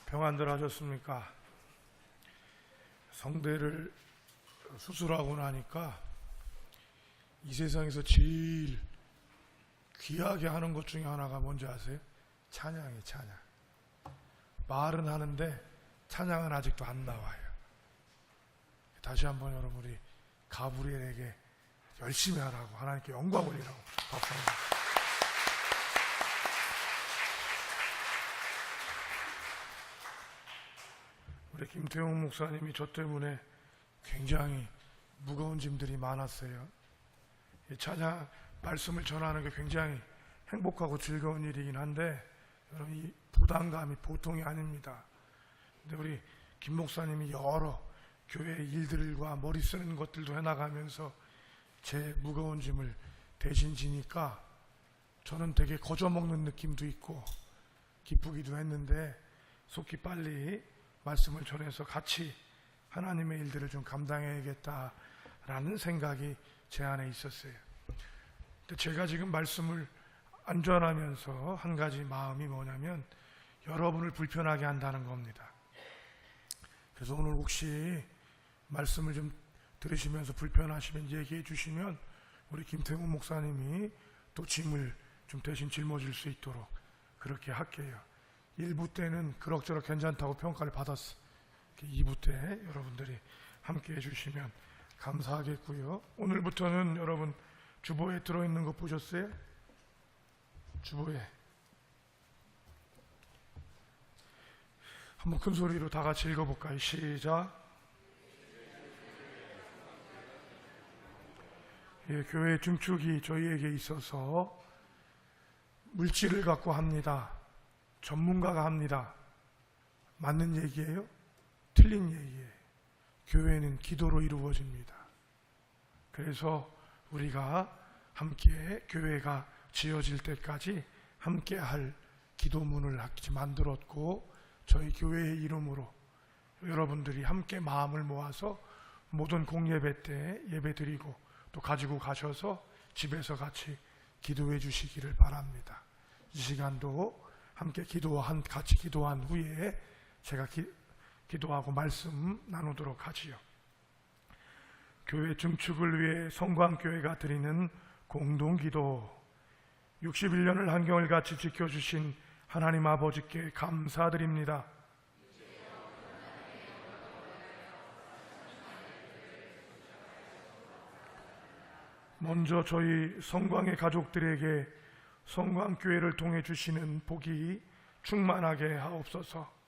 평안들 하셨습니까? 성대를 수술하고 나니까 이 세상에서 제일 귀하게 하는 것 중에 하나가 뭔지 아세요? 찬양이에요. 찬양. 말은 하는데 찬양은 아직도 안 나와요. 다시 한번 여러분, 우리 가브리엘에게 열심히 하라고, 하나님께 영광 올리라고 박수합니다. 우리 김태용 목사님이 저 때문에 굉장히 무거운 짐들이 많았어요. 이 찬양 말씀을 전하는 게 굉장히 행복하고 즐거운 일이긴 한데, 여러분, 이 부담감이 보통이 아닙니다. 근데 우리 김 목사님이 여러 교회 일들과 머리 쓰는 것들도 해나가면서 제 무거운 짐을 대신 지니까 저는 되게 거저먹는 느낌도 있고 기쁘기도 했는데, 속히 빨리 말씀을 전해서 같이 하나님의 일들을 좀 감당해야겠다라는 생각이 제 안에 있었어요. 근데 제가 지금 말씀을 안전하면서 한 가지 마음이 뭐냐면, 여러분을 불편하게 한다는 겁니다. 그래서 오늘 혹시 말씀을 좀 들으시면서 불편하시면 얘기해 주시면 우리 김태훈 목사님이 또 짐을 좀 대신 짊어질 수 있도록 그렇게 할게요. 1부 때는 그럭저럭 괜찮다고 평가를 받았어. 2부 때 여러분들이 함께 해주시면 감사하겠고요. 오늘부터는 여러분 주보에 들어있는 거 보셨어요? 주보에 한번 큰 소리로 다 같이 읽어볼까요? 시작. 예, 교회 중축이 저희에게 있어서 물질을 갖고 합니다. 전문가가 합니다. 맞는 얘기예요? 틀린 얘기예요. 교회는 기도로 이루어집니다. 그래서 우리가 함께 교회가 지어질 때까지 함께 할 기도문을 만들었고, 저희 교회의 이름으로 여러분들이 함께 마음을 모아서 모든 공예배 때 예배 드리고 또 가지고 가셔서 집에서 같이 기도해 주시기를 바랍니다. 이 시간도 함께 같이 기도한 후에 제가 기도하고 말씀 나누도록 하지요. 교회 증축을 위해 성광교회가 드리는 공동기도, 61년을 한경을같이 지켜주신 하나님 아버지께 감사드립니다. 먼저 저희 성광의 가족들에게 성광교회를 통해 주시는 복이 충만하게 하옵소서.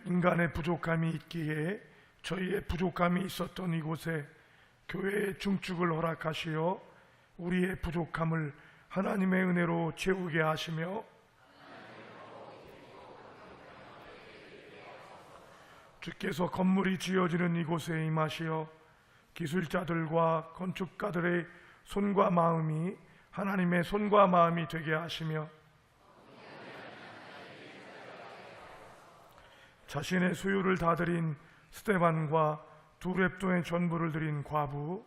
인간의 부족함이 있기에 저희의 부족함이 있었던 이곳에 교회의 중축을 허락하시어 우리의 부족함을 하나님의 은혜로 채우게 하시며, 주께서 건물이 지어지는 이곳에 임하시어 기술자들과 건축가들의 손과 마음이 하나님의 손과 마음이 되게 하시며, 자신의 소유를 다 드린 스데반과 두 렙돈의 전부를 드린 과부,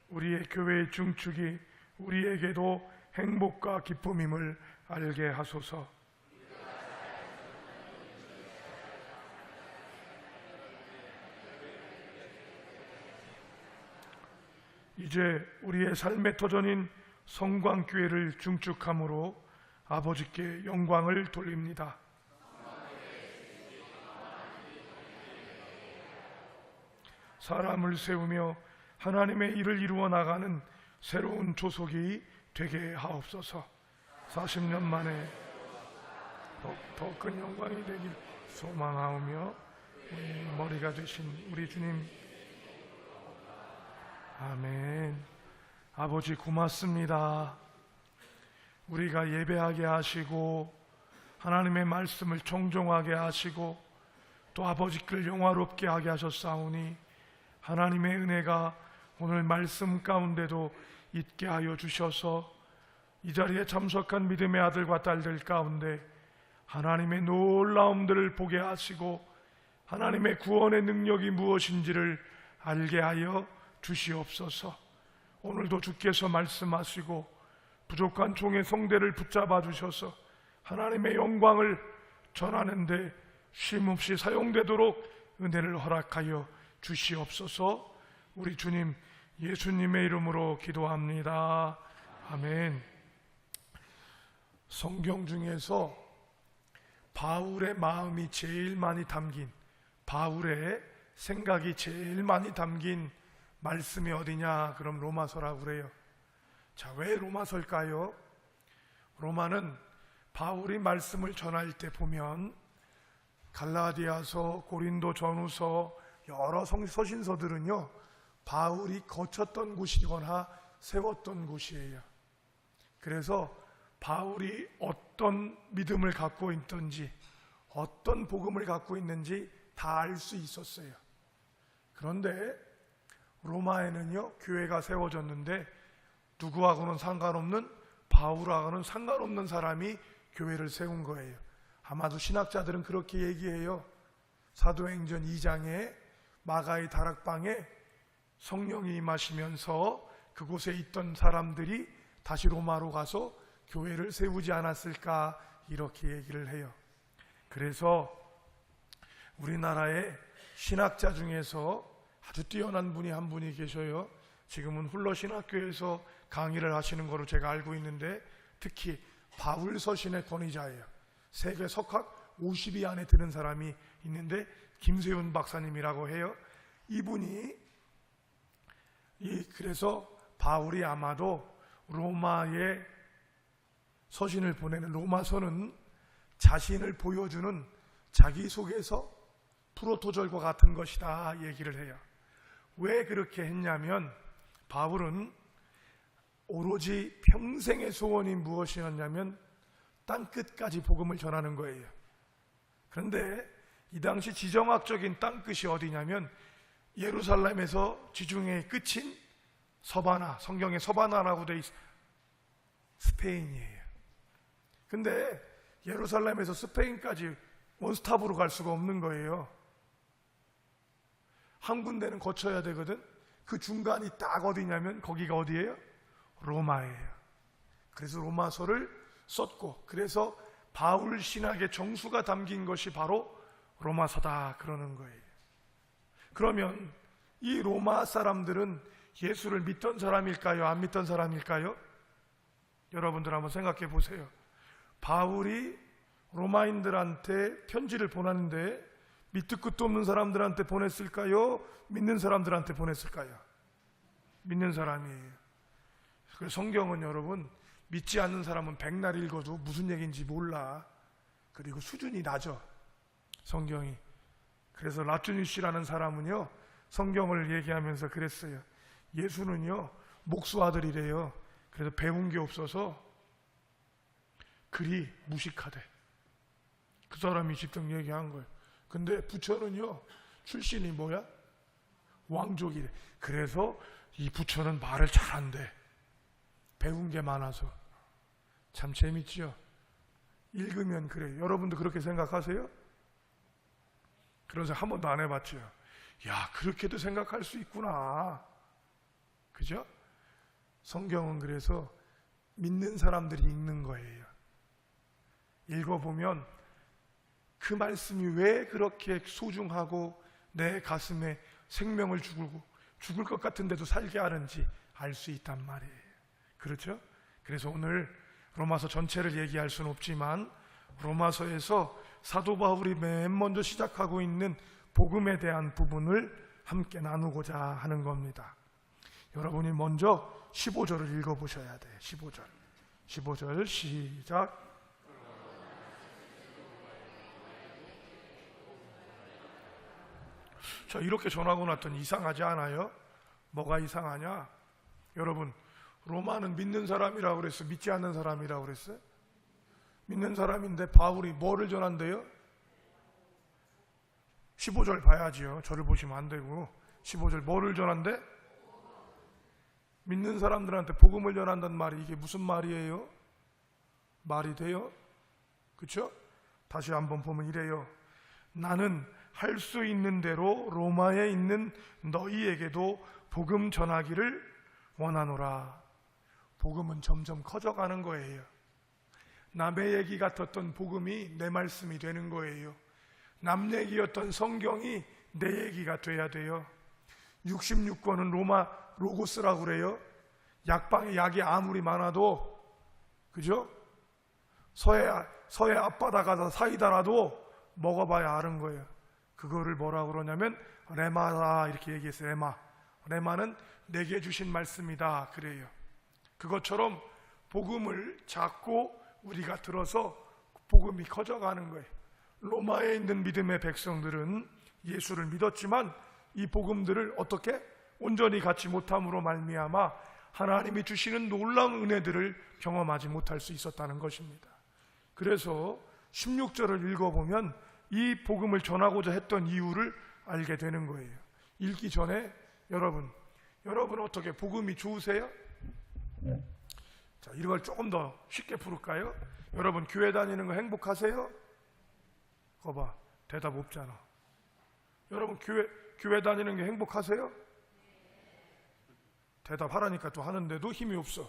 우리의 교회의 중축이 우리에게도 행복과 기쁨임을 알게 하소서. 이제 우리의 삶의 터전인 성광교회를 중축함으로 아버지께 영광을 돌립니다. 사람을 세우며 하나님의 일을 이루어 나가는 새로운 조속이 되게 하옵소서. 40년 만에 더 큰 영광이 되길 소망하오며, 우리 머리가 되신 우리 주님, 아멘. 아버지 고맙습니다. 우리가 예배하게 하시고 하나님의 말씀을 청종하게 하시고 또 아버지께를 영화롭게 하게 하셨사오니, 하나님의 은혜가 오늘 말씀 가운데도 있게 하여 주셔서 이 자리에 참석한 믿음의 아들과 딸들 가운데 하나님의 놀라움들을 보게 하시고 하나님의 구원의 능력이 무엇인지를 알게 하여 주시옵소서. 오늘도 주께서 말씀하시고 부족한 종의 성대를 붙잡아 주셔서 하나님의 영광을 전하는데 쉼없이 사용되도록 은혜를 허락하여 주시옵소서. 우리 주님 예수님의 이름으로 기도합니다. 아멘. 성경 중에서 바울의 마음이 제일 많이 담긴, 바울의 생각이 제일 많이 담긴 말씀이 어디냐? 그럼 로마서라고 그래요. 자, 왜 로마서일까요? 로마는 바울이 말씀을 전할 때 보면 갈라디아서, 고린도 전후서, 여러 서신서들은요 바울이 거쳤던 곳이거나 세웠던 곳이에요. 그래서 바울이 어떤 믿음을 갖고 있든지 어떤 복음을 갖고 있는지 다 알 수 있었어요. 그런데 로마에는요 교회가 세워졌는데 누구하고는 상관없는, 바울하고는 상관없는 사람이 교회를 세운 거예요. 아마도 신학자들은 그렇게 얘기해요. 사도행전 2장에 마가의 다락방에 성령이 임하시면서 그곳에 있던 사람들이 다시 로마로 가서 교회를 세우지 않았을까, 이렇게 얘기를 해요. 그래서 우리나라의 신학자 중에서 아주 뛰어난 분이 한 분이 계셔요. 지금은 훌러신학교에서 강의를 하시는 거로 제가 알고 있는데 특히 바울 서신의 권위자예요. 세계 석학 50위 안에 드는 사람이 있는데 김세윤 박사님이라고 해요. 이분이 그래서 바울이 아마도 로마에 서신을 보내는, 로마서는 자신을 보여주는 자기소개서, 프로토절과 같은 것이다 얘기를 해요. 왜 그렇게 했냐면 바울은 오로지 평생의 소원이 무엇이었냐면 땅끝까지 복음을 전하는 거예요. 그런데 이 당시 지정학적인 땅끝이 어디냐면 예루살렘에서 지중해의 끝인 서바나, 성경에 서바나라고 돼 있어요. 스페인이에요. 근데 예루살렘에서 스페인까지 원스톱으로 갈 수가 없는 거예요. 한 군데는 거쳐야 되거든. 그 중간이 딱 어디냐면 거기가 어디예요? 로마예요. 그래서 로마서를 썼고, 그래서 바울 신학의 정수가 담긴 것이 바로 로마서다 그러는 거예요. 그러면 이 로마 사람들은 예수를 믿던 사람일까요? 안 믿던 사람일까요? 여러분들 한번 생각해 보세요. 바울이 로마인들한테 편지를 보냈는데 밑도 끝도 없는 사람들한테 보냈을까요? 믿는 사람들한테 보냈을까요? 믿는 사람이에요. 그래서 성경은 여러분, 믿지 않는 사람은 백날 읽어도 무슨 얘기인지 몰라. 그리고 수준이 낮아, 성경이. 그래서 라쭈니 씨라는 사람은요 성경을 얘기하면서 그랬어요. 예수는요 목수 아들이래요. 그래서 배운 게 없어서 글이 무식하대. 그 사람이 직접 얘기한 거예요. 근데 부처는요 출신이 뭐야? 왕족이래. 그래서 이 부처는 말을 잘한대. 배운 게 많아서. 참 재밌죠? 읽으면 그래요. 여러분도 그렇게 생각하세요? 그래서 한 번도 안 해봤죠. 야, 그렇게도 생각할 수 있구나. 그죠? 성경은 그래서 믿는 사람들이 읽는 거예요. 읽어보면 그 말씀이 왜 그렇게 소중하고 내 가슴에 생명을 죽을 것 같은데도 살게 하는지 알 수 있단 말이에요. 그렇죠? 그래서 오늘 로마서 전체를 얘기할 수는 없지만 로마서에서 사도 바울이 맨 먼저 시작하고 있는 복음에 대한 부분을 함께 나누고자 하는 겁니다. 여러분이 먼저 15절을 읽어보셔야 돼요. 15절 시작. 자, 이렇게 전하고 났더니 이상하지 않아요? 뭐가 이상하냐? 여러분, 로마는 믿는 사람이라고 그랬어요? 믿지 않는 사람이라고 그랬어요? 믿는 사람인데 바울이 뭐를 전한대요? 15절 봐야지요. 저를 보시면 안 되고 15절 뭐를 전한대? 믿는 사람들한테 복음을 전한다는 말이 이게 무슨 말이에요? 말이 돼요? 그렇죠? 다시 한번 보면 이래요. 나는 할 수 있는 대로 로마에 있는 너희에게도 복음 전하기를 원하노라. 복음은 점점 커져가는 거예요. 남의 얘기 같았던 복음이 내 말씀이 되는 거예요. 남 얘기였던 성경이 내 얘기가 돼야 돼요. 66권은 로마 로고스라고 그래요. 약방에 약이 아무리 많아도, 그죠? 서해 앞바다 가서 사이다라도 먹어봐야 아는 거예요. 그거를 뭐라고 그러냐면 레마다 이렇게 얘기했어요. 레마는 내게 주신 말씀이다 그래요. 그것처럼 복음을 잡고 우리가 들어서 복음이 커져가는 거예요. 로마에 있는 믿음의 백성들은 예수를 믿었지만 이 복음들을 어떻게 온전히 갖지 못함으로 말미암아 하나님이 주시는 놀라운 은혜들을 경험하지 못할 수 있었다는 것입니다. 그래서 16절을 읽어보면 이 복음을 전하고자 했던 이유를 알게 되는 거예요. 읽기 전에 여러분 어떻게 복음이 좋으세요? 자, 이걸 조금 더 쉽게 풀을까요? 여러분 교회 다니는 거 행복하세요? 거봐, 대답 없잖아. 여러분 교회 다니는 게 행복하세요? 대답하라니까 또 하는데도 힘이 없어.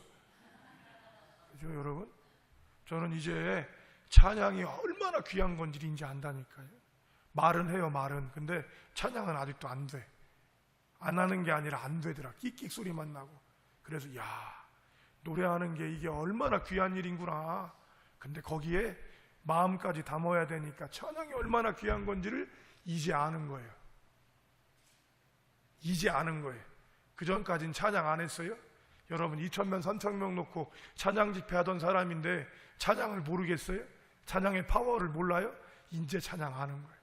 그죠 여러분? 저는 이제 찬양이 얼마나 귀한 건지 이제 안다니까요. 말은 해요, 말은. 근데 찬양은 아직도 안 돼. 안 하는 게 아니라 안 되더라. 끽끽 소리만 나고. 그래서 노래하는 게 이게 얼마나 귀한 일인구나. 근데 거기에 마음까지 담아야 되니까 찬양이 얼마나 귀한 건지를 이제 아는 거예요. 이제 아는 거예요. 그전까진 찬양 안 했어요? 여러분 2,000명 3,000명 놓고 찬양 집회하던 사람인데 찬양을 모르겠어요? 찬양의 파워를 몰라요? 이제 찬양하는 거예요.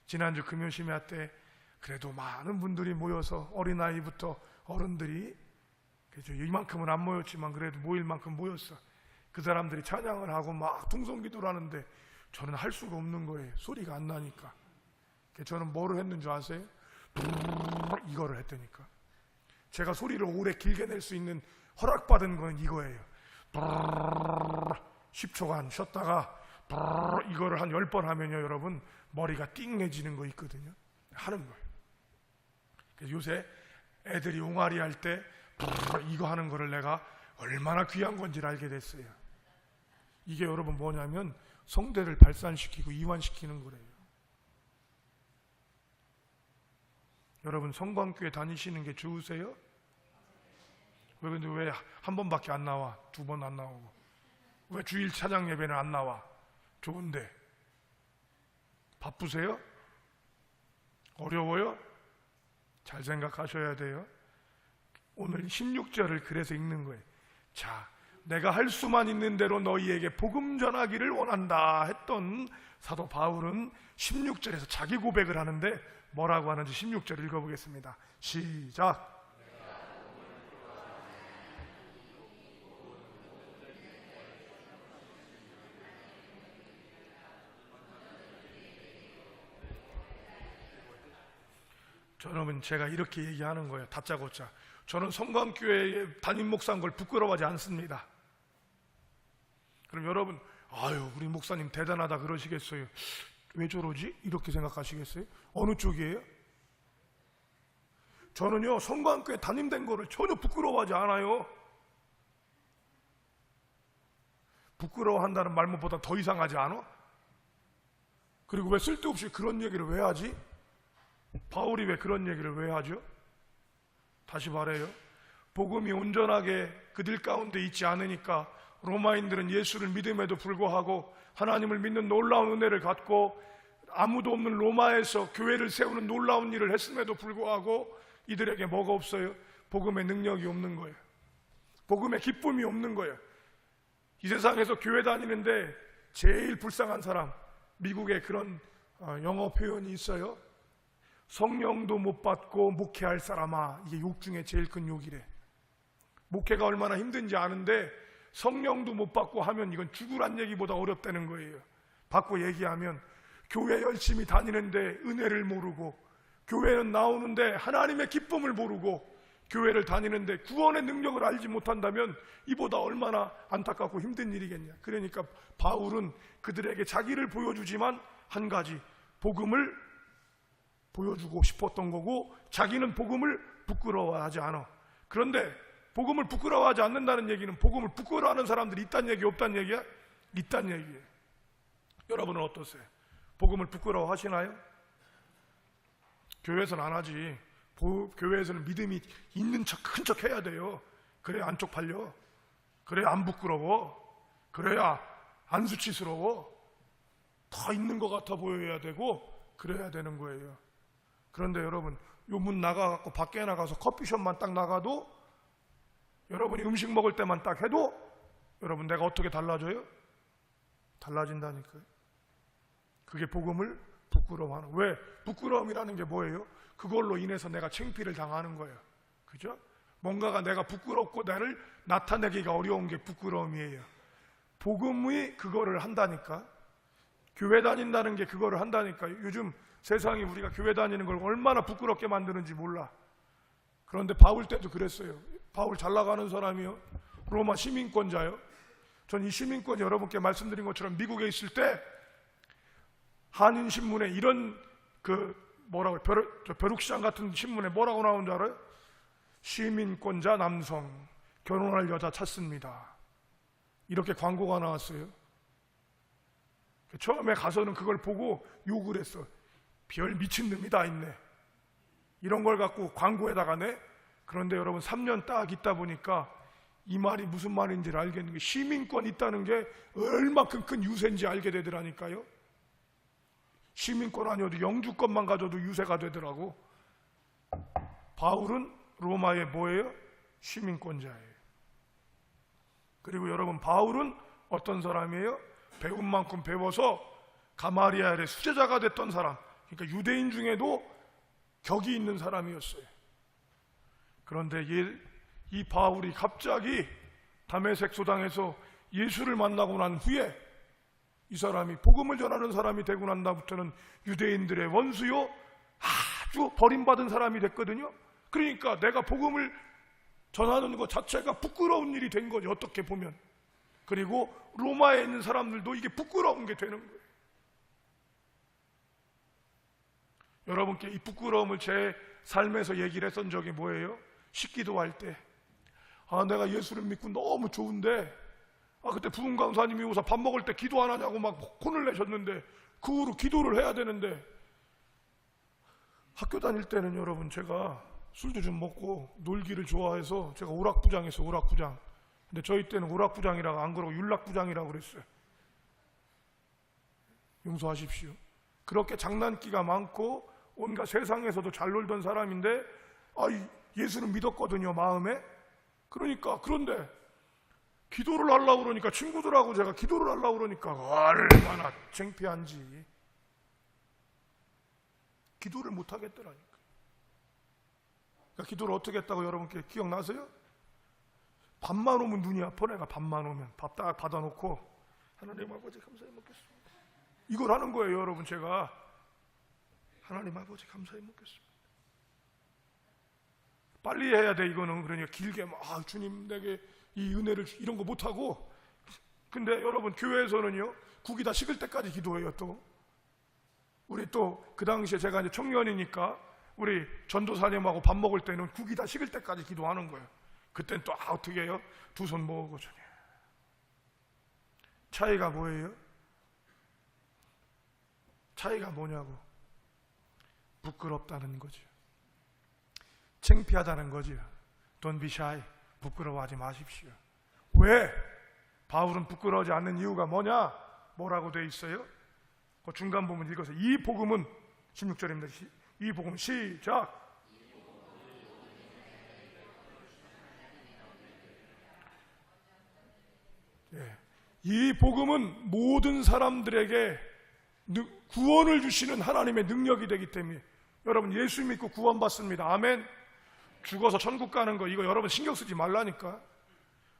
지난주 금요심야 때 그래도 많은 분들이 모여서 어린아이부터 어른들이, 그죠? 이만큼은 안 모였지만 그래도 모일 만큼 모였어. 그 사람들이 찬양을 하고 막 통성기도를 하는데 저는 할 수가 없는 거예요. 소리가 안 나니까. 저는 뭐를 했는 줄 아세요? 이거를 했다니까. 제가 소리를 오래 길게 낼 수 있는 허락받은 건 이거예요. 10초간 쉬었다가 이거를 한 10번 하면요 여러분 머리가 띵해지는 거 있거든요. 하는 거예요. 그래서 요새 애들이 옹알이 할 때 이거 하는 거를 내가 얼마나 귀한 건지를 알게 됐어요. 이게 여러분 뭐냐면 성대를 발산시키고 이완시키는 거래요. 여러분 성광교회 다니시는 게 좋으세요? 근데 왜 한 번밖에 안 나와? 2번 안 나오고 왜 주일 찬양 예배는 안 나와? 좋은데 바쁘세요? 어려워요? 잘 생각하셔야 돼요. 오늘 16절을 그래서 읽는 거예요. 자, 내가 할 수만 있는 대로 너희에게 복음 전하기를 원한다 했던 사도 바울은 16절에서 자기 고백을 하는데 뭐라고 하는지 16절 읽어보겠습니다. 시작. 저는 제가 이렇게 얘기하는 거예요. 다짜고짜. 저는 성광교회에 담임 목사인 걸 부끄러워하지 않습니다. 그럼 여러분, 우리 목사님 대단하다 그러시겠어요? 왜 저러지? 이렇게 생각하시겠어요? 어느 쪽이에요? 저는요 성광교회 담임된 거를 전혀 부끄러워하지 않아요. 부끄러워한다는 말보다 더 이상하지 않아? 그리고 왜 쓸데없이 그런 얘기를 왜 하지? 바울이 왜 그런 얘기를 왜 하죠? 다시 말해요. 복음이 온전하게 그들 가운데 있지 않으니까 로마인들은 예수를 믿음에도 불구하고 하나님을 믿는 놀라운 은혜를 갖고 아무도 없는 로마에서 교회를 세우는 놀라운 일을 했음에도 불구하고 이들에게 뭐가 없어요? 복음의 능력이 없는 거예요. 복음의 기쁨이 없는 거예요. 이 세상에서 교회 다니는데 제일 불쌍한 사람, 미국에 그런 영어 표현이 있어요. 성령도 못 받고 목회할 사람아. 이게 욕 중에 제일 큰 욕이래. 목회가 얼마나 힘든지 아는데 성령도 못 받고 하면 이건 죽으란 얘기보다 어렵다는 거예요. 받고 얘기하면 교회 열심히 다니는데 은혜를 모르고, 교회는 나오는데 하나님의 기쁨을 모르고, 교회를 다니는데 구원의 능력을 알지 못한다면 이보다 얼마나 안타깝고 힘든 일이겠냐. 그러니까 바울은 그들에게 자기를 보여주지만 한 가지, 복음을 보여주고 싶었던 거고, 자기는 복음을 부끄러워하지 않아. 그런데 복음을 부끄러워하지 않는다는 얘기는 복음을 부끄러워하는 사람들이 있다는 얘기, 없다는 얘기야? 있다는 얘기예요. 여러분은 어떠세요? 복음을 부끄러워하시나요? 교회에서는 안 하지. 교회에서는 믿음이 있는 척, 큰 척 해야 돼요. 그래야 안 쪽팔려. 그래야 안 부끄러워. 그래야 안 수치스러워. 다 있는 것 같아 보여야 되고 그래야 되는 거예요. 그런데 여러분, 요 문 나가갖고 밖에 나가서 커피숍만 딱 나가도, 여러분이 음식 먹을 때만 딱 해도 여러분 내가 어떻게 달라져요? 달라진다니까요. 그게 복음을 부끄러워하는. 왜? 부끄러움이라는 게 뭐예요? 그걸로 인해서 내가 창피를 당하는 거예요. 그죠? 뭔가가 내가 부끄럽고 나를 나타내기가 어려운 게 부끄러움이에요. 복음이 그거를 한다니까. 교회 다닌다는 게 그거를 한다니까. 요즘 세상이 우리가 교회 다니는 걸 얼마나 부끄럽게 만드는지 몰라. 그런데 바울 때도 그랬어요. 바울 잘 나가는 사람이요, 로마 시민권자요. 전 이 시민권이 여러분께 말씀드린 것처럼 미국에 있을 때 한인신문에 이런 벼룩시장 같은 신문에 뭐라고 나온 줄 알아요? 시민권자 남성 결혼할 여자 찾습니다. 이렇게 광고가 나왔어요. 처음에 가서는 그걸 보고 욕을 했어. 별 미친 놈이 다 있네. 이런 걸 갖고 광고에다가 내. 그런데 여러분 3년 딱 있다 보니까 이 말이 무슨 말인지를 알겠는 게, 시민권 있다는 게 얼마큼 큰 유세인지 알게 되더라니까요. 시민권 아니어도 영주권만 가져도 유세가 되더라고. 바울은 로마의 뭐예요? 시민권자예요. 그리고 여러분, 바울은 어떤 사람이에요? 배운 만큼 배워서 가마리엘의 수제자가 됐던 사람, 그러니까 유대인 중에도 격이 있는 사람이었어요. 그런데 이 바울이 갑자기 다메섹 소당에서 예수를 만나고 난 후에 이 사람이 복음을 전하는 사람이 되고 난 다음부터는 유대인들의 원수요, 아주 버림받은 사람이 됐거든요. 그러니까 내가 복음을 전하는 것 자체가 부끄러운 일이 된 거죠, 어떻게 보면. 그리고 로마에 있는 사람들도 이게 부끄러운 게 되는 거예요. 여러분께 이 부끄러움을 제 삶에서 얘기를 했던 적이 뭐예요? 식기도할 때, 내가 예수를 믿고 너무 좋은데, 그때 부흥 강사님이 오서 밥 먹을 때 기도 안 하냐고 막 혼을 내셨는데, 그 후로 기도를 해야 되는데, 학교 다닐 때는 여러분 제가 술도 좀 먹고 놀기를 좋아해서 제가 오락부장했어요. 오락부장. 근데 저희 때는 오락부장이라고 안 그러고 율락부장이라고 그랬어요. 용서하십시오. 그렇게 장난기가 많고 온갖 세상에서도 잘 놀던 사람인데, 예수는 믿었거든요, 마음에. 그런데 기도를 하려고 그러니까, 친구들하고 제가 기도를 하려고 그러니까 얼마나 창피한지 기도를 못 하겠더라니까. 그러니까 기도를 어떻게 했다고 여러분께 기억나세요? 밥만 오면 눈이 아파. 내가 밥만 오면 밥 딱 받아놓고, 하나님 아버지 감사히 먹겠습니다, 이걸 하는 거예요. 여러분, 제가 하나님 아버지 감사히 먹겠습니다. 빨리 해야 돼, 이거는. 그러니까 길게 주님 내게 이 은혜를 이런 거 못하고. 근데 여러분, 교회에서는요, 국이 다 식을 때까지 기도해요. 또 우리 또 그 당시에 제가 이제 청년이니까 우리 전도사님하고 밥 먹을 때는 국이 다 식을 때까지 기도하는 거예요. 그땐 또 어떻게 해요? 두 손 모으고. 차이가 뭐예요? 차이가 뭐냐고. 부끄럽다는 거죠. 창피하다는 거죠. Don't be shy. 부끄러워하지 마십시오. 왜? 바울은 부끄러워하지 않는 이유가 뭐냐? 뭐라고 돼 있어요? 그 중간 부분 읽어서, 이 복음은 16절입니다. 이 복음 시작. 이 복음은 모든 사람들에게 구원을 주시는 하나님의 능력이 되기 때문에, 여러분 예수 믿고 구원받습니다. 아멘. 죽어서 천국 가는 거, 이거 여러분 신경 쓰지 말라니까.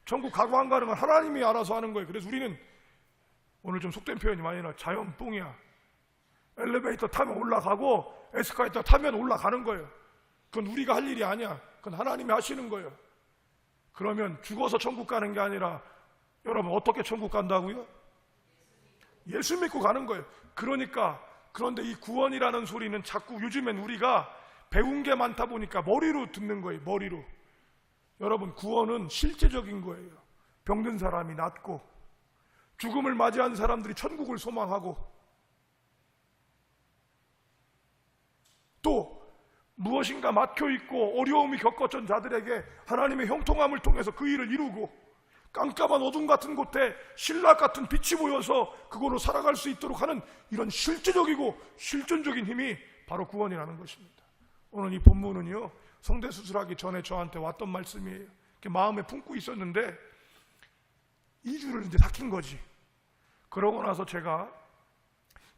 천국 가고 안 가는 건 하나님이 알아서 하는 거예요. 그래서 우리는, 오늘 좀 속된 표현이 많이 나와, 자연뽕이야. 엘리베이터 타면 올라가고 에스컬레이터 타면 올라가는 거예요. 그건 우리가 할 일이 아니야. 그건 하나님이 하시는 거예요. 그러면 죽어서 천국 가는 게 아니라 여러분 어떻게 천국 간다고요? 예수 믿고 가는 거예요. 그런데 이 구원이라는 소리는 자꾸 요즘엔 우리가 배운 게 많다 보니까 머리로 듣는 거예요. 머리로. 여러분, 구원은 실제적인 거예요. 병든 사람이 낫고, 죽음을 맞이한 사람들이 천국을 소망하고, 또 무엇인가 막혀있고 어려움이 겪었던 자들에게 하나님의 형통함을 통해서 그 일을 이루고, 깜깜한 어둠 같은 곳에 신락 같은 빛이 보여서 그거로 살아갈 수 있도록 하는 이런 실제적이고 실존적인 힘이 바로 구원이라는 것입니다. 오늘 이 본문은요, 성대 수술하기 전에 저한테 왔던 말씀이에요. 마음에 품고 있었는데 2주를 이제 삭힌 거지. 그러고 나서 제가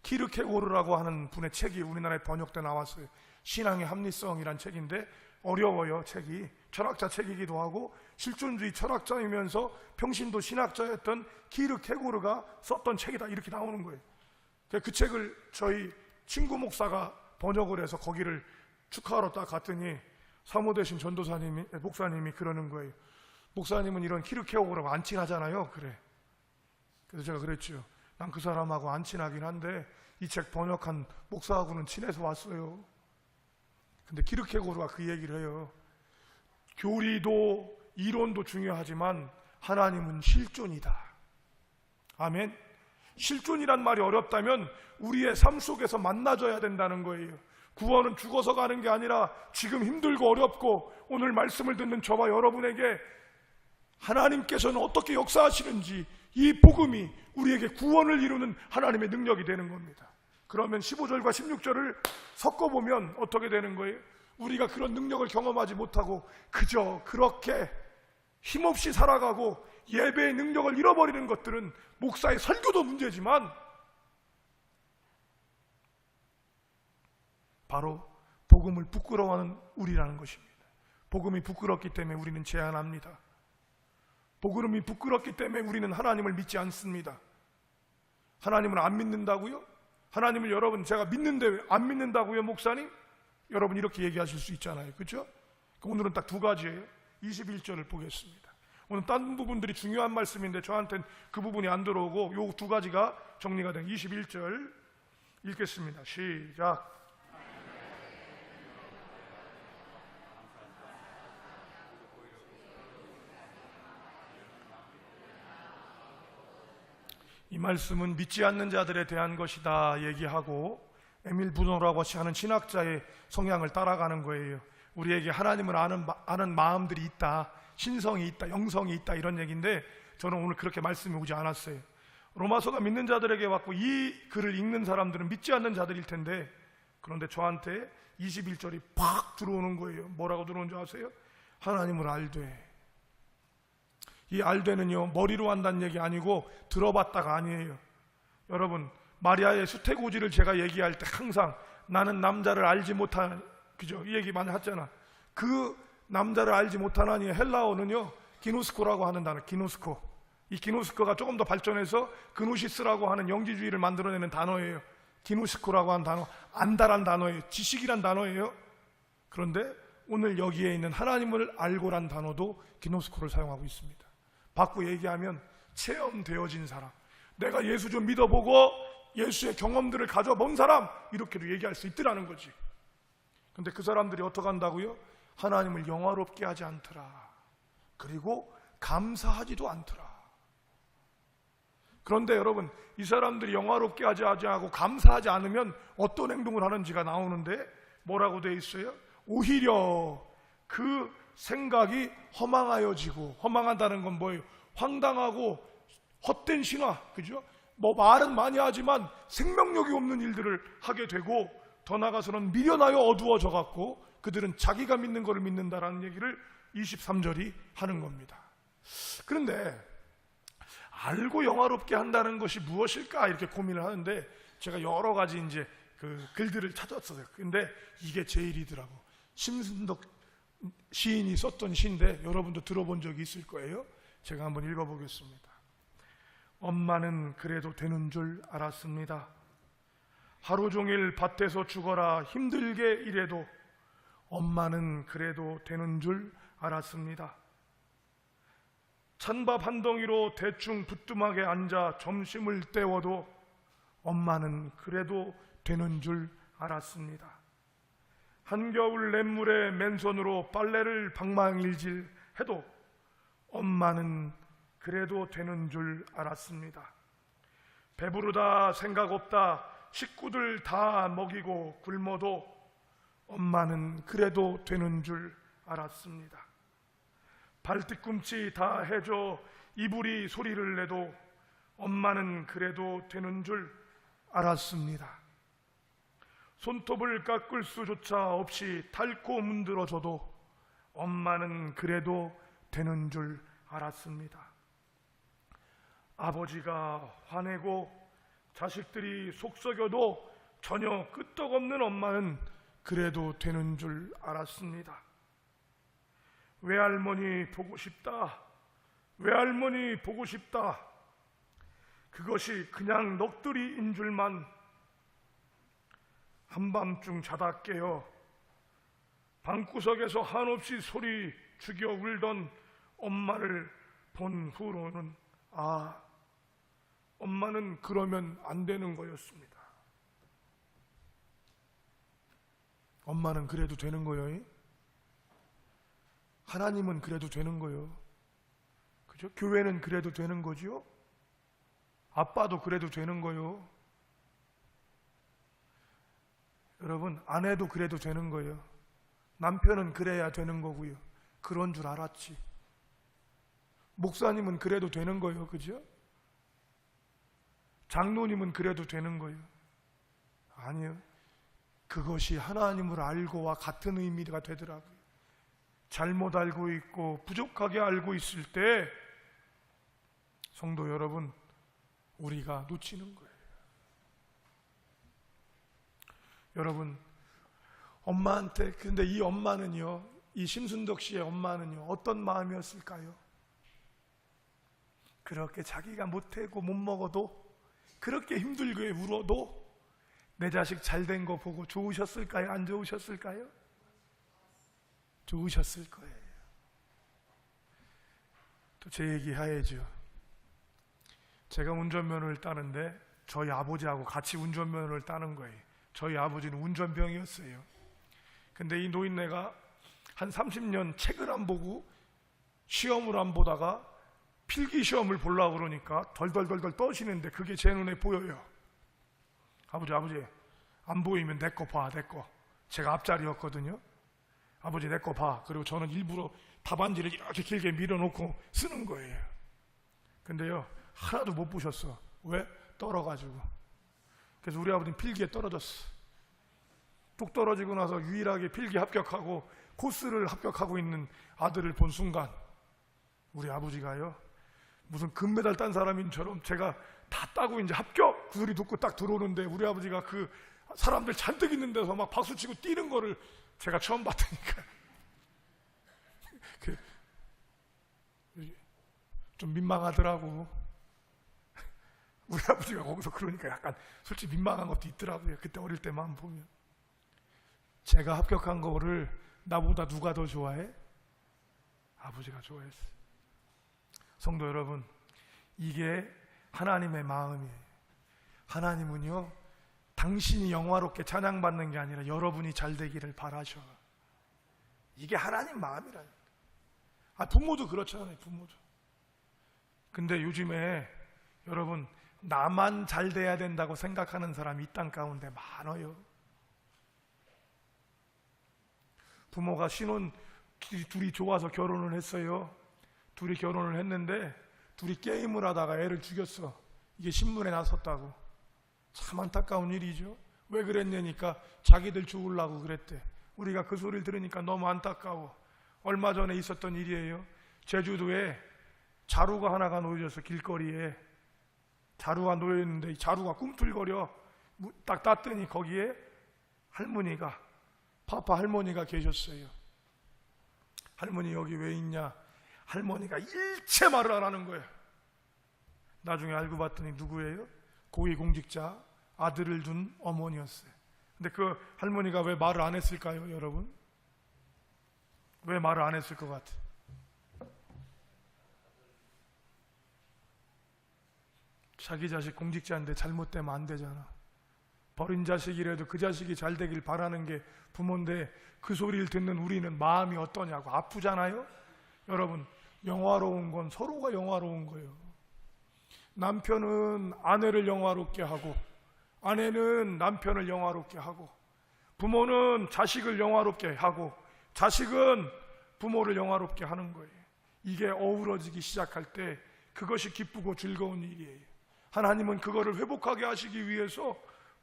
키르케고르라고 하는 분의 책이 우리나라에 번역돼 나왔어요. 신앙의 합리성이란 책인데 어려워요. 책이 철학자 책이기도 하고 실존주의 철학자이면서 평신도 신학자였던 키르케고르가 썼던 책이다, 이렇게 나오는 거예요. 그 책을 저희 친구 목사가 번역을 해서 거기를 축하하러 딱 갔더니 사모되신 목사님이 그러는 거예요. 목사님은 이런 키르케고르하고 안 친하잖아요. 그래. 그래서 제가 그랬죠. 난 그 사람하고 안 친하긴 한데 이 책 번역한 목사하고는 친해서 왔어요. 근데 키르케고르가 그 얘기를 해요. 교리도 이론도 중요하지만 하나님은 실존이다. 아멘. 실존이란 말이 어렵다면 우리의 삶 속에서 만나줘야 된다는 거예요. 구원은 죽어서 가는 게 아니라 지금 힘들고 어렵고 오늘 말씀을 듣는 저와 여러분에게 하나님께서는 어떻게 역사하시는지 이 복음이 우리에게 구원을 이루는 하나님의 능력이 되는 겁니다. 그러면 15절과 16절을 섞어보면 어떻게 되는 거예요? 우리가 그런 능력을 경험하지 못하고 그저 그렇게 힘없이 살아가고 예배의 능력을 잃어버리는 것들은 목사의 설교도 문제지만 바로 복음을 부끄러워하는 우리라는 것입니다. 복음이 부끄럽기 때문에 우리는 제한합니다. 복음이 부끄럽기 때문에 우리는 하나님을 믿지 않습니다. 하나님을 안 믿는다고요? 하나님을 여러분 제가 믿는데 왜 안 믿는다고요, 목사님? 여러분 이렇게 얘기하실 수 있잖아요. 그렇죠? 오늘은 딱 두 가지예요. 21절을 보겠습니다. 오늘 딴 부분들이 중요한 말씀인데 저한테는 그 부분이 안 들어오고 요 두 가지가 정리가 된 21절 읽겠습니다. 시작. 이 말씀은 믿지 않는 자들에 대한 것이다 얘기하고 에밀 부노라고 하는 신학자의 성향을 따라가는 거예요. 우리에게 하나님을 아는 마음들이 있다, 신성이 있다, 영성이 있다, 이런 얘기인데 저는 오늘 그렇게 말씀이 오지 않았어요. 로마서가 믿는 자들에게 왔고 이 글을 읽는 사람들은 믿지 않는 자들일 텐데, 그런데 저한테 21절이 팍 들어오는 거예요. 뭐라고 들어오는 줄 아세요? 하나님을 알되. 이 알되는요, 머리로 한다는 얘기 아니고 들어봤다가 아니에요. 여러분, 마리아의 수태고지를 제가 얘기할 때 항상 나는 남자를 알지 못한, 그죠? 이 얘기 많이 하잖아. 그 남자를 알지 못하나니 헬라어는요, 기노스코라고 하는 단어, 기노스코. 이 기노스코가 조금 더 발전해서 그노시스라고 하는 영지주의를 만들어내는 단어예요. 기노스코라고 하는 단어, 안다란 단어예요. 지식이란 단어예요. 그런데 오늘 여기에 있는 하나님을 알고란 단어도 기노스코를 사용하고 있습니다. 바꾸 얘기하면 체험되어진 사람, 내가 예수 좀 믿어보고 예수의 경험들을 가져본 사람, 이렇게도 얘기할 수 있더라는 거지. 근데 그 사람들이 어떻게 한다고요? 하나님을 영화롭게 하지 않더라. 그리고 감사하지도 않더라. 그런데 여러분, 이 사람들이 영화롭게 하지 않고 감사하지 않으면 어떤 행동을 하는지가 나오는데 뭐라고 되어 있어요? 오히려 그 생각이 허망하여지고, 허망하다는 건 뭐예요? 황당하고 헛된 신화, 그죠? 뭐 말은 많이 하지만 생명력이 없는 일들을 하게 되고, 더 나아가서는 미련하여 어두워져 갖고 그들은 자기가 믿는 것을 믿는다라는 얘기를 23절이 하는 겁니다. 그런데 알고 영화롭게 한다는 것이 무엇일까 이렇게 고민을 하는데 제가 여러 가지 이제 그 글들을 찾았어요. 근데 이게 제일이더라고. 심순덕 시인이 썼던 시인데 여러분도 들어본 적이 있을 거예요. 제가 한번 읽어보겠습니다. 엄마는 그래도 되는 줄 알았습니다. 하루 종일 밭에서 죽어라 힘들게 일해도 엄마는 그래도 되는 줄 알았습니다. 찬밥 한 덩이로 대충 부뚜막에 앉아 점심을 때워도 엄마는 그래도 되는 줄 알았습니다. 한겨울 냇물에 맨손으로 빨래를 방망일질 해도 엄마는 그래도 되는 줄 알았습니다. 배부르다 생각 없다 식구들 다 먹이고 굶어도 엄마는 그래도 되는 줄 알았습니다. 발뒤꿈치 다 해줘 이불이 소리를 내도 엄마는 그래도 되는 줄 알았습니다. 손톱을 깎을 수조차 없이 닳고 문드러져도 엄마는 그래도 되는 줄 알았습니다. 아버지가 화내고 자식들이 속썩여도 전혀 끄떡없는 엄마는 그래도 되는 줄 알았습니다. 외할머니 보고 싶다, 외할머니 보고 싶다, 그것이 그냥 넋두리인 줄만 한밤중 자다 깨어 방구석에서 한없이 소리 죽여 울던 엄마를 본 후로는 엄마는 그러면 안 되는 거였습니다. 엄마는 그래도 되는 거예요. 하나님은 그래도 되는 거예요. 그죠? 교회는 그래도 되는 거지요. 아빠도 그래도 되는 거예요. 여러분, 아내도 그래도 되는 거예요. 남편은 그래야 되는 거고요. 그런 줄 알았지. 목사님은 그래도 되는 거예요. 그죠? 장로님은 그래도 되는 거예요. 아니요. 그것이 하나님을 알고와 같은 의미가 되더라고요. 잘못 알고 있고 부족하게 알고 있을 때 성도 여러분, 우리가 놓치는 거예요. 여러분, 엄마한테, 근데 이 엄마는요, 이 심순덕 씨의 엄마는요, 어떤 마음이었을까요? 그렇게 자기가 못하고 못 먹어도, 그렇게 힘들게 울어도 내 자식 잘 된 거 보고 좋으셨을까요? 안 좋으셨을까요? 좋으셨을 거예요. 또 제 얘기 해야죠. 제가 운전면허를 따는데 저희 아버지하고 같이 운전면허를 따는 거예요. 저희 아버지는 운전병이었어요. 근데 이 노인네가 한 30년 책을 안 보고 시험을 안 보다가 필기 시험을 보려고 그러니까 덜덜덜덜 떠시는데 그게 제 눈에 보여요. 아버지 안 보이면 내 거 봐, 내 거. 제가 앞자리였거든요. 아버지 내 거 봐. 그리고 저는 일부러 답안지를 이렇게 길게 밀어놓고 쓰는 거예요. 근데요, 하나도 못 보셨어. 왜? 떨어가지고. 그래서 우리 아버지는 필기에 떨어졌어. 뚝 떨어지고 나서 유일하게 필기 합격하고 코스를 합격하고 있는 아들을 본 순간 우리 아버지가요, 무슨 금메달 딴 사람인처럼 제가 다 따고 이제 합격! 그 소리 듣고 딱 들어오는데 우리 아버지가 그 사람들 잔뜩 있는 데서 막 박수치고 뛰는 거를 제가 처음 봤다니까. 좀 민망하더라고. 우리 아버지가 거기서 그러니까 약간 솔직히 민망한 것도 있더라고요. 그때 어릴 때만 보면. 제가 합격한 거를 나보다 누가 더 좋아해? 아버지가 좋아했어요. 성도 여러분, 이게 하나님의 마음이에요. 하나님은요, 당신이 영화롭게 찬양받는 게 아니라 여러분이 잘 되기를 바라셔. 이게 하나님 마음이라니까. 부모도 그렇잖아요. 부모도. 근데 요즘에 여러분, 나만 잘 돼야 된다고 생각하는 사람이 이 땅 가운데 많아요. 부모가 신혼 둘이 좋아서 결혼을 했어요. 둘이 결혼을 했는데 둘이 게임을 하다가 애를 죽였어. 이게 신문에 나섰다고. 참 안타까운 일이죠. 왜 그랬냐니까 자기들 죽으려고 그랬대. 우리가 그 소리를 들으니까 너무 안타까워. 얼마 전에 있었던 일이에요. 제주도에 자루가 하나가 놓여져서 길거리에 자루가 놓여있는데 이 자루가 꿈틀거려. 딱 땄더니 거기에 할머니가, 파파 할머니가 계셨어요. 할머니 여기 왜 있냐? 할머니가 일체 말을 안 하는 거예요. 나중에 알고 봤더니 누구예요? 고위공직자 아들을 둔 어머니였어요. 근데 그 할머니가 왜 말을 안 했을까요, 여러분? 왜 말을 안 했을 것 같아? 자기 자식 공직자인데 잘못되면 안 되잖아. 버린 자식이라도 그 자식이 잘 되길 바라는 게 부모인데 그 소리를 듣는 우리는 마음이 어떠냐고. 아프잖아요. 여러분, 영화로운 건 서로가 영화로운 거예요. 남편은 아내를 영화롭게 하고, 아내는 남편을 영화롭게 하고, 부모는 자식을 영화롭게 하고, 자식은 부모를 영화롭게 하는 거예요. 이게 어우러지기 시작할 때 그것이 기쁘고 즐거운 일이에요. 하나님은 그거를 회복하게 하시기 위해서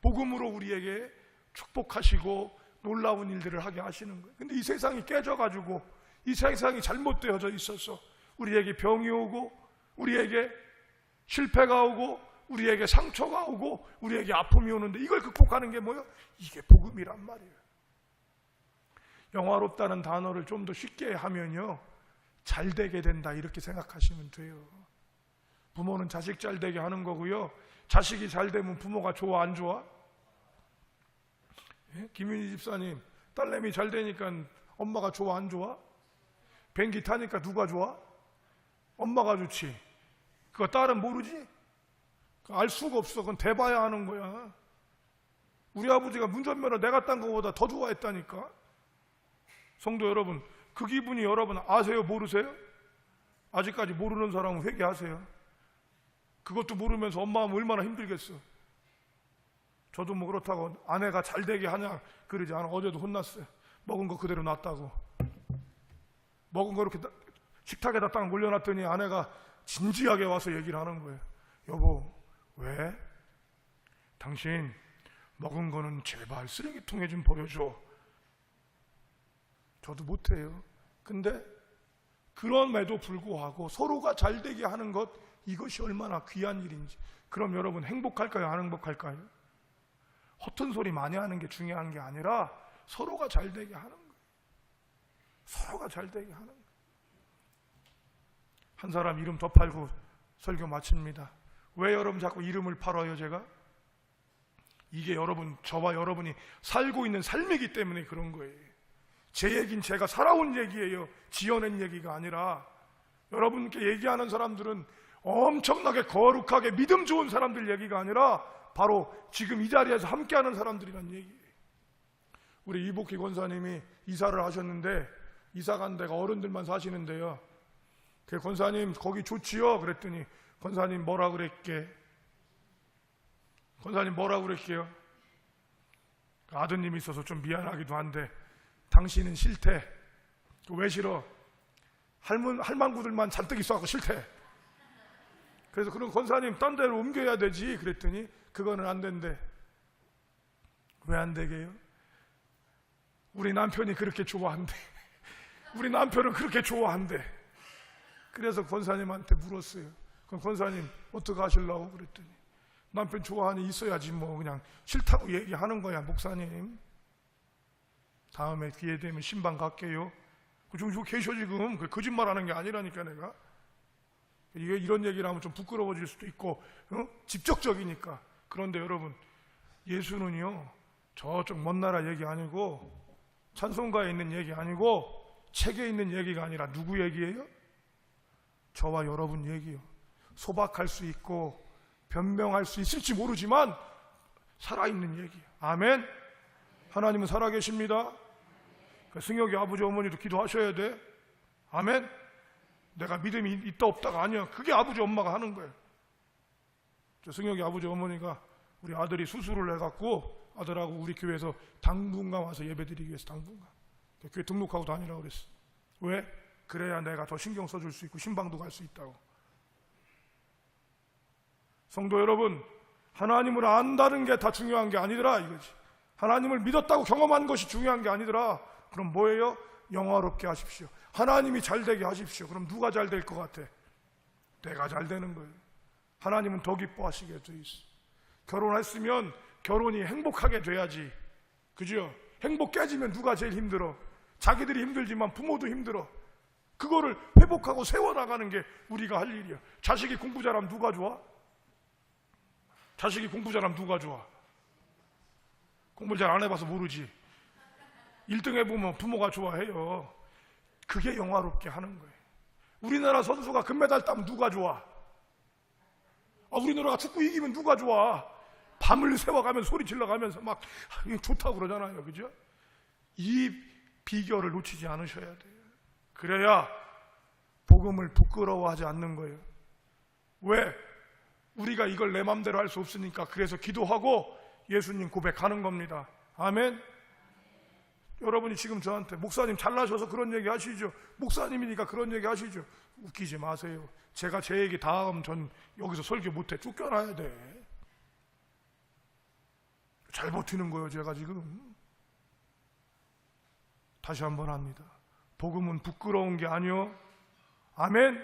복음으로 우리에게 축복하시고 놀라운 일들을 하게 하시는 거예요. 근데 이 세상이 깨져가지고, 이 세상이 잘못되어져 있어서 우리에게 병이 오고, 우리에게 실패가 오고, 우리에게 상처가 오고, 우리에게 아픔이 오는데 이걸 극복하는 게 뭐예요? 이게 복음이란 말이에요. 영화롭다는 단어를 좀 더 쉽게 하면요, 잘 되게 된다 이렇게 생각하시면 돼요. 부모는 자식 잘 되게 하는 거고요, 자식이 잘 되면 부모가 좋아 안 좋아? 예? 김윤희 집사님, 딸내미 잘 되니까 엄마가 좋아 안 좋아? 비행기 타니까 누가 좋아? 엄마가 좋지. 그거 딸은 모르지? 알 수가 없어. 그건 대봐야 하는 거야. 우리 아버지가 운전면허 내가 딴 거보다 더 좋아했다니까. 성도 여러분, 그 기분이 여러분 아세요? 모르세요? 아직까지 모르는 사람은 회개하세요. 그것도 모르면서 엄마 하면 얼마나 힘들겠어. 저도 뭐 그렇다고 아내가 잘 되게 하냐 그러지 않아. 어제도 혼났어요. 먹은 거 그대로 놨다고. 먹은 거 이렇게 식탁에다 딱 올려놨더니 아내가 진지하게 와서 얘기를 하는 거예요. 여보, 왜? 당신 먹은 거는 제발 쓰레기통에 좀 버려줘. 저도 못해요. 근데 그럼에도 불구하고 서로가 잘 되게 하는 것, 이것이 얼마나 귀한 일인지. 그럼 여러분 행복할까요? 안 행복할까요? 허튼 소리 많이 하는 게 중요한 게 아니라 서로가 잘 되게 하는 거예요. 서로가 잘 되게 하는 거예요. 한 사람 이름 더 팔고 설교 마칩니다. 왜 여러분 자꾸 이름을 팔아요? 제가? 이게 여러분, 저와 여러분이 살고 있는 삶이기 때문에 그런 거예요. 제 얘기는 제가 살아온 얘기예요. 지어낸 얘기가 아니라. 여러분께 얘기하는 사람들은 엄청나게 거룩하게 믿음 좋은 사람들 얘기가 아니라 바로 지금 이 자리에서 함께하는 사람들이란 얘기예요. 우리 이복희 권사님이 이사를 하셨는데, 이사 간 데가 어른들만 사시는데요, 그 권사님 거기 좋지요? 그랬더니 권사님 뭐라 그랬게? 권사님 뭐라 그랬게요? 아드님이 있어서 좀 미안하기도 한데, 당신은 싫대. 왜 싫어? 할망구들만 잔뜩 있어갖고 싫대. 그래서 그런 권사님 딴 데로 옮겨야 되지. 그랬더니 그거는 안 된대. 왜 안 되게요? 우리 남편이 그렇게 좋아한대. 우리 남편은 그렇게 좋아한대. 그래서 권사님한테 물었어요. 그럼 권사님 어떻게 하시려고? 그랬더니 남편 좋아하니 있어야지 뭐, 그냥 싫다고 얘기하는 거야. 목사님, 다음에 기회 되면 신방 갈게요. 저 계셔 지금. 거짓말하는 게 아니라니까. 내가 이게 이런 얘기를 하면 좀 부끄러워질 수도 있고, 직접적이니까. 그런데 여러분, 예수는요 저쪽 먼 나라 얘기 아니고, 찬송가에 있는 얘기 아니고, 책에 있는 얘기가 아니라 누구 얘기예요? 저와 여러분 얘기요. 소박할 수 있고 변명할 수 있을지 모르지만 살아있는 얘기예요. 아멘. 하나님은 살아계십니다. 승혁이 아버지 어머니도 기도하셔야 돼. 아멘. 내가 믿음이 있다 없다가 아니야. 그게 아버지 엄마가 하는 거예요. 저 승혁이 아버지 어머니가 우리 아들이 수술을 해갖고 아들하고 우리 교회에서 당분간 와서 예배드리기 위해서 당분간 교회 등록하고 다니라고 그랬어. 왜? 그래야 내가 더 신경 써줄 수 있고 신방도 갈 수 있다고. 성도 여러분, 하나님을 안다는 게 다 중요한 게 아니더라 이거지. 하나님을 믿었다고 경험한 것이 중요한 게 아니더라. 그럼 뭐예요? 영화롭게 하십시오. 하나님이 잘 되게 하십시오. 그럼 누가 잘 될 것 같아? 내가 잘 되는 거예요. 하나님은 더 기뻐하시게 돼 있어. 결혼했으면 결혼이 행복하게 돼야지. 그죠? 행복 깨지면 누가 제일 힘들어? 자기들이 힘들지만 부모도 힘들어. 그거를 회복하고 세워나가는 게 우리가 할 일이야. 자식이 공부 잘하면 누가 좋아? 자식이 공부 잘하면 누가 좋아? 공부를 잘 안 해봐서 모르지. 1등 해보면 부모가 좋아해요. 그게 영화롭게 하는 거예요. 우리나라 선수가 금메달 따면 누가 좋아? 우리나라가 축구 이기면 누가 좋아? 밤을 새워가면서 소리 질러가면서 막 좋다고 그러잖아요. 그죠? 이 비결을 놓치지 않으셔야 돼요. 그래야 복음을 부끄러워하지 않는 거예요. 왜? 우리가 이걸 내 맘대로 할 수 없으니까 그래서 기도하고 예수님 고백하는 겁니다. 아멘. 여러분이 지금 저한테 목사님 잘나셔서 그런 얘기 하시죠. 목사님이니까 그런 얘기 하시죠. 웃기지 마세요. 제가 제 얘기 다 하면 전 여기서 설교 못해. 쫓겨나야 돼. 잘 버티는 거예요 제가 지금. 다시 한번 합니다. 복음은 부끄러운 게 아니요. 아멘.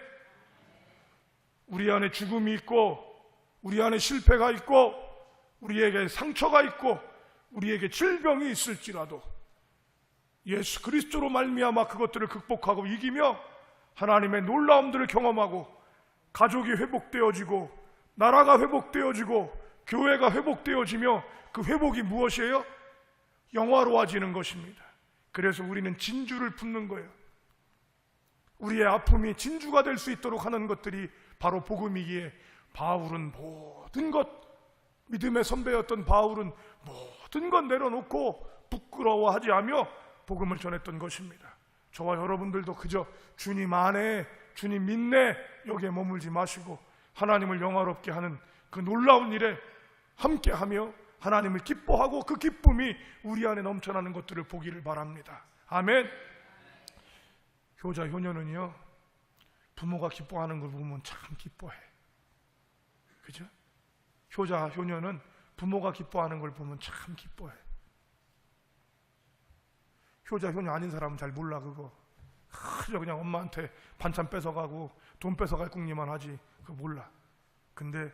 우리 안에 죽음이 있고 우리 안에 실패가 있고 우리에게 상처가 있고 우리에게 질병이 있을지라도 예수 그리스도로 말미암아 그것들을 극복하고 이기며 하나님의 놀라움들을 경험하고 가족이 회복되어지고 나라가 회복되어지고 교회가 회복되어지며 그 회복이 무엇이에요? 영화로워지는 것입니다. 그래서 우리는 진주를 품는 거예요. 우리의 아픔이 진주가 될 수 있도록 하는 것들이 바로 복음이기에 바울은 모든 것, 믿음의 선배였던 바울은 모든 것 내려놓고 부끄러워하지 않으며 복음을 전했던 것입니다. 저와 여러분들도 그저 주님 안에, 주님 믿네 여기에 머물지 마시고 하나님을 영화롭게 하는 그 놀라운 일에 함께하며 하나님을 기뻐하고 그 기쁨이 우리 안에 넘쳐나는 것들을 보기를 바랍니다. 아멘. 효자 효녀는요 부모가 기뻐하는 걸 보면 참 기뻐해. 그죠? 효자 효녀는 부모가 기뻐하는 걸 보면 참 기뻐해. 효자 효녀 아닌 사람은 잘 몰라 그거. 그냥 엄마한테 반찬 뺏어가고 돈 뺏어갈 궁리만 하지 그거 몰라. 근데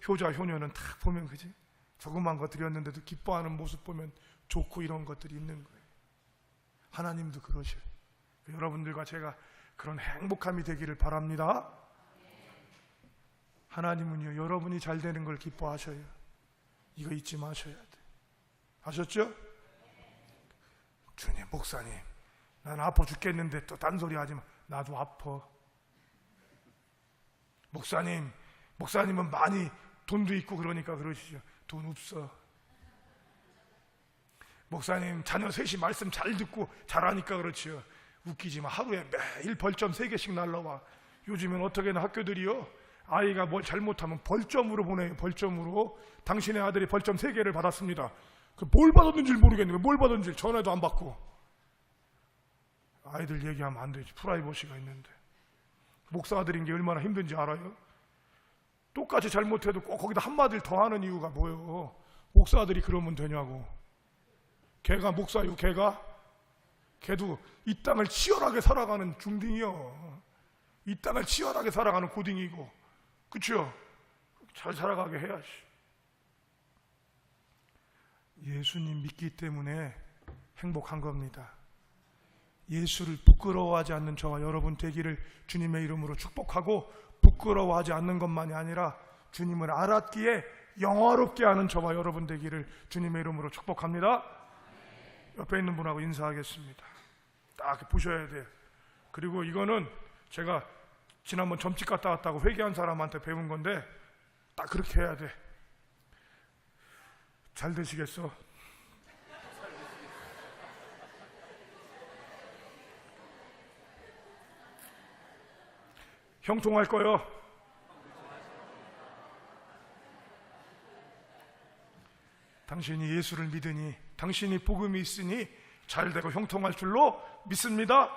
효자 효녀는 딱 보면 그지? 조그만 거 드렸는데도 기뻐하는 모습 보면 좋고 이런 것들이 있는 거예요. 하나님도 그러셔요. 여러분들과 제가 그런 행복함이 되기를 바랍니다. 하나님은요 여러분이 잘 되는 걸 기뻐하셔요. 이거 잊지 마셔야 돼. 아셨죠? 주님 목사님 난 아파 죽겠는데 또 딴소리 하지 마. 나도 아파. 목사님은 많이 돈도 있고 그러니까 그러시죠. 돈 없어. 목사님 자녀 셋이 말씀 잘 듣고 잘하니까 그렇지요. 웃기지 마. 하루에 매일 벌점 3개씩 날라와. 요즘엔 어떻게나 학교들이요 아이가 뭘 잘못하면 벌점으로 보내요. 벌점으로. 당신의 아들이 벌점 3개를 받았습니다. 뭘 받았는지 모르겠는데 뭘 받았는지 전화도 안 받고. 아이들 얘기하면 안 되지. 프라이버시가 있는데. 목사들인 게 얼마나 힘든지 알아요? 똑같이 잘못해도 꼭 거기다 한마디를 더 하는 이유가 뭐예요? 목사들이 그러면 되냐고. 걔가 목사요 걔도 이 땅을 치열하게 살아가는 중딩이요. 이 땅을 치열하게 살아가는 고딩이고. 그쵸? 잘 살아가게 해야지. 예수님 믿기 때문에 행복한 겁니다. 예수를 부끄러워하지 않는 저와 여러분 되기를 주님의 이름으로 축복하고 부끄러워하지 않는 것만이 아니라 주님을 알았기에 영화롭게 하는 저와 여러분 되기를 주님의 이름으로 축복합니다. 옆에 있는 분하고 인사하겠습니다. 딱 보셔야 돼요. 그리고 이거는 제가 지난번 점집 갔다 왔다고 회개한 사람한테 배운 건데 딱 그렇게 해야 돼. 잘 되시겠어? 형통할 거요. 당신이 예수를 믿으니 당신이 복음이 있으니 잘되고 형통할 줄로 믿습니다.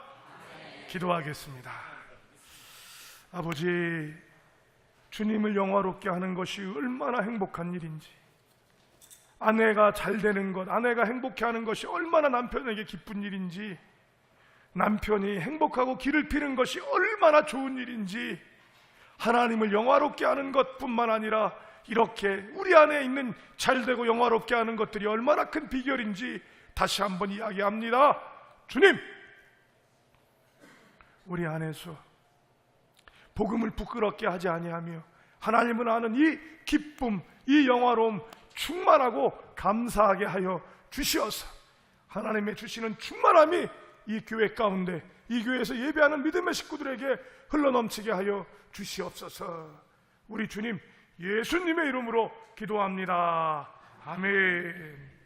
기도하겠습니다. 아버지, 주님을 영화롭게 하는 것이 얼마나 행복한 일인지, 아내가 잘되는 것, 아내가 행복해하는 것이 얼마나 남편에게 기쁜 일인지, 남편이 행복하고 길을 피는 것이 얼마나 좋은 일인지, 하나님을 영화롭게 하는 것뿐만 아니라 이렇게 우리 안에 있는 잘되고 영화롭게 하는 것들이 얼마나 큰 비결인지 다시 한번 이야기합니다. 주님, 우리 안에서 복음을 부끄럽게 하지 아니하며 하나님을 아는 이 기쁨, 이 영화로움 충만하고 감사하게 하여 주시어서 하나님의 주시는 충만함이 이 교회 가운데, 이 교회에서 예배하는 믿음의 식구들에게 흘러넘치게 하여 주시옵소서. 우리 주님 예수님의 이름으로 기도합니다. 아멘.